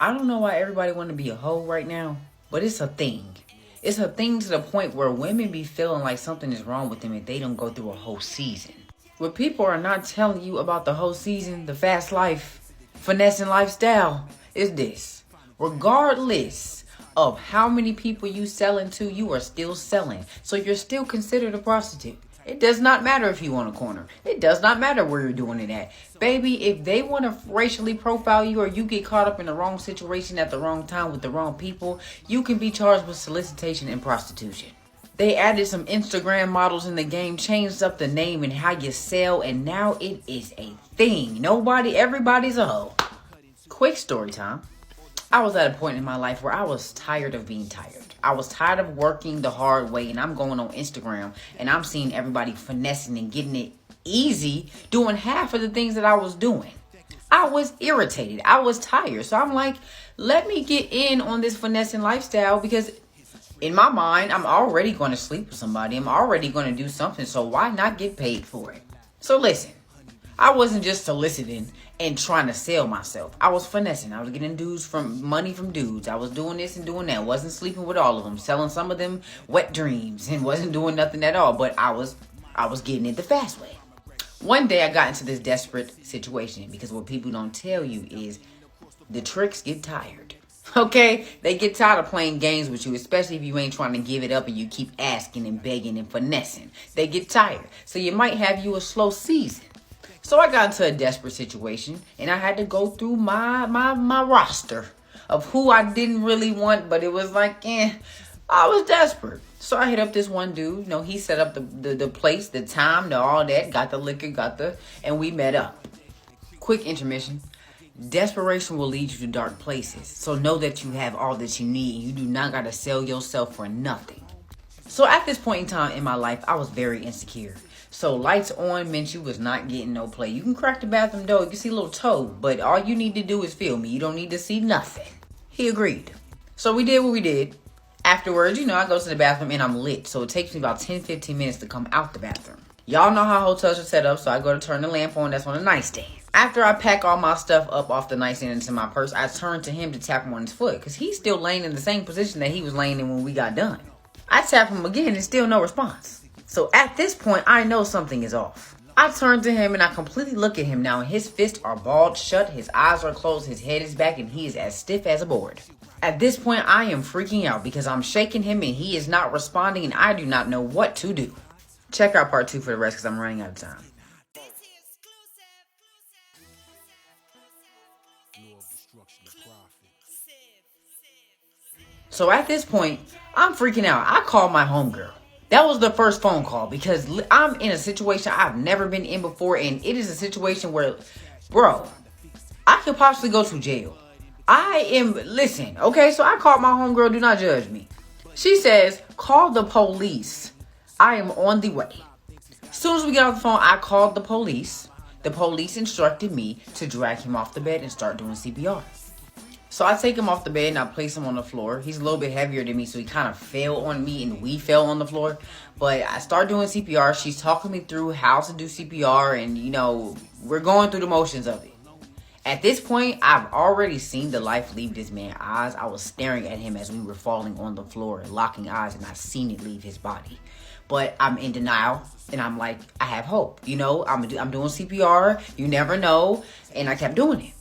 I don't know why everybody want to be a hoe right now, but it's a thing. It's a thing to the point where women be feeling like something is wrong with them if they don't go through a whole season. What people are not telling you about the whole season, the fast life, finessing lifestyle, is this. Regardless of how many people you selling to, you are still selling. So you're still considered a prostitute. It does not matter if you on a corner. It does not matter where you're doing it at. Baby, if they want to racially profile you or you get caught up in the wrong situation at the wrong time with the wrong people, you can be charged with solicitation and prostitution. They added some Instagram models in the game, changed up the name and how you sell, and now it is a thing. Everybody's a hoe. Quick story time. I was at a point in my life where I was tired of being tired. I was tired of working the hard way, and I'm going on Instagram and I'm seeing everybody finessing and getting it easy, doing half of the things that I was doing. I was irritated. I was tired. So I'm like, let me get in on this finessing lifestyle, because in my mind, I'm already going to sleep with somebody. I'm already going to do something. So why not get paid for it? So listen, I wasn't just soliciting and trying to sell myself. I was finessing. I was getting money from dudes. I was doing this and doing that. Wasn't sleeping with all of them. Selling some of them wet dreams and wasn't doing nothing at all. But I was getting it the fast way. One day I got into this desperate situation, because what people don't tell you is the tricks get tired. Okay? They get tired of playing games with you, especially if you ain't trying to give it up and you keep asking and begging and finessing. They get tired. So you might have you a slow season. So I got into a desperate situation, and I had to go through my roster of who I didn't really want, but it was like, I was desperate. So I hit up this one dude. He set up the place, the time, all that, got the liquor, and we met up. Quick intermission. Desperation will lead you to dark places. So know that you have all that you need, and you do not got to sell yourself for nothing. So at this point in time in my life, I was very insecure. So lights on meant you was not getting no play. You can crack the bathroom door, you can see a little toe, but all you need to do is feel me. You don't need to see nothing. He agreed. So we did what we did. Afterwards, I go to the bathroom and I'm lit. So it takes me about 10-15 minutes to come out the bathroom. Y'all know how hotels are set up, so I go to turn the lamp on. That's on the nightstand. After I pack all my stuff up off the nightstand into my purse, I turn to him to tap him on his foot, because he's still laying in the same position that he was laying in when we got done. I tap him again and still no response. So at this point, I know something is off. I turn to him and I completely look at him now, and his fists are balled shut, his eyes are closed, his head is back, and he is as stiff as a board. At this point, I am freaking out because I'm shaking him and he is not responding, and I do not know what to do. Check out part 2 for the rest, because I'm running out of time. So at this point, I'm freaking out. I call my homegirl. That was the first phone call, because I'm in a situation I've never been in before, and it is a situation where, bro, I could possibly go to jail. Listen, okay, so I called my homegirl. Do not judge me. She says, call the police. I am on the way. As soon as we get off the phone, I called the police. The police instructed me to drag him off the bed and start doing CPR. So I take him off the bed and I place him on the floor. He's a little bit heavier than me, so he kind of fell on me and we fell on the floor. But I start doing CPR. She's talking me through how to do CPR, and, we're going through the motions of it. At this point, I've already seen the life leave this man's eyes. I was staring at him as we were falling on the floor, locking eyes, and I seen it leave his body. But I'm in denial, and I'm like, I have hope. I'm doing CPR. You never know. And I kept doing it.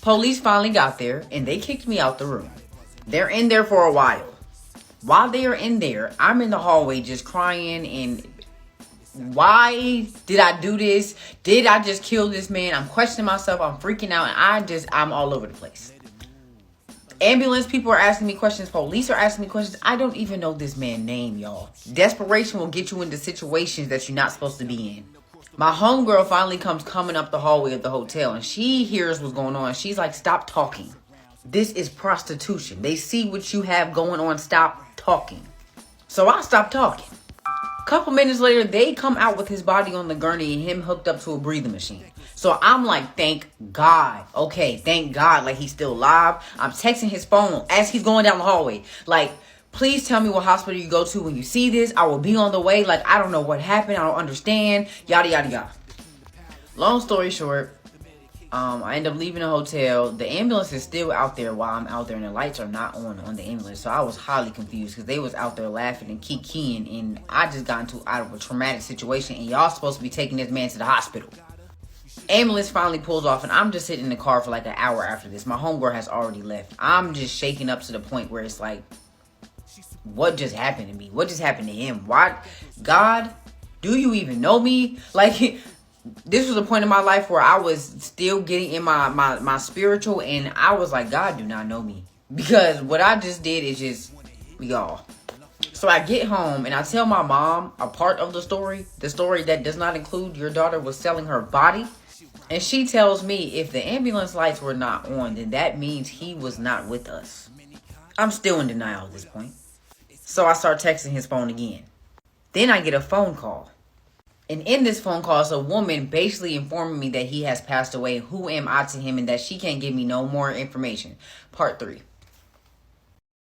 Police finally got there, and they kicked me out the room. They're in there for a while. While they are in there, I'm in the hallway just crying, and why did I do this? Did I just kill this man? I'm questioning myself. I'm freaking out, and I'm all over the place. Ambulance people are asking me questions. Police are asking me questions. I don't even know this man's name, y'all. Desperation will get you into situations that you're not supposed to be in. My homegirl finally comes coming up the hallway of the hotel, and she hears what's going on. She's like, stop talking. This is prostitution. They see what you have going on. Stop talking. So I stopped talking. Couple minutes later, they come out with his body on the gurney and him hooked up to a breathing machine. So I'm like, thank God. Okay, thank God. Like, he's still alive. I'm texting his phone as he's going down the hallway. Like, please tell me what hospital you go to when you see this. I will be on the way. Like, I don't know what happened. I don't understand. Yada, yada, yada. Long story short, I end up leaving the hotel. The ambulance is still out there while I'm out there, and the lights are not on the ambulance. So I was highly confused because they was out there laughing and kikiing, and I just got out of a traumatic situation, and y'all supposed to be taking this man to the hospital. Ambulance finally pulls off, and I'm just sitting in the car for like an hour after this. My homegirl has already left. I'm just shaking up to the point where it's like, what just happened to me? What just happened to him? Why? God, do you even know me? Like, this was a point in my life where I was still getting in my spiritual, and I was like, God do not know me. Because what I just did is just, y'all. So I get home, and I tell my mom a part of the story that does not include your daughter was selling her body. And she tells me if the ambulance lights were not on, then that means he was not with us. I'm still in denial at this point. So I start texting his phone again. Then I get a phone call. And in this phone call, it's a woman basically informing me that he has passed away. Who am I to him, and that she can't give me no more information. Part 3.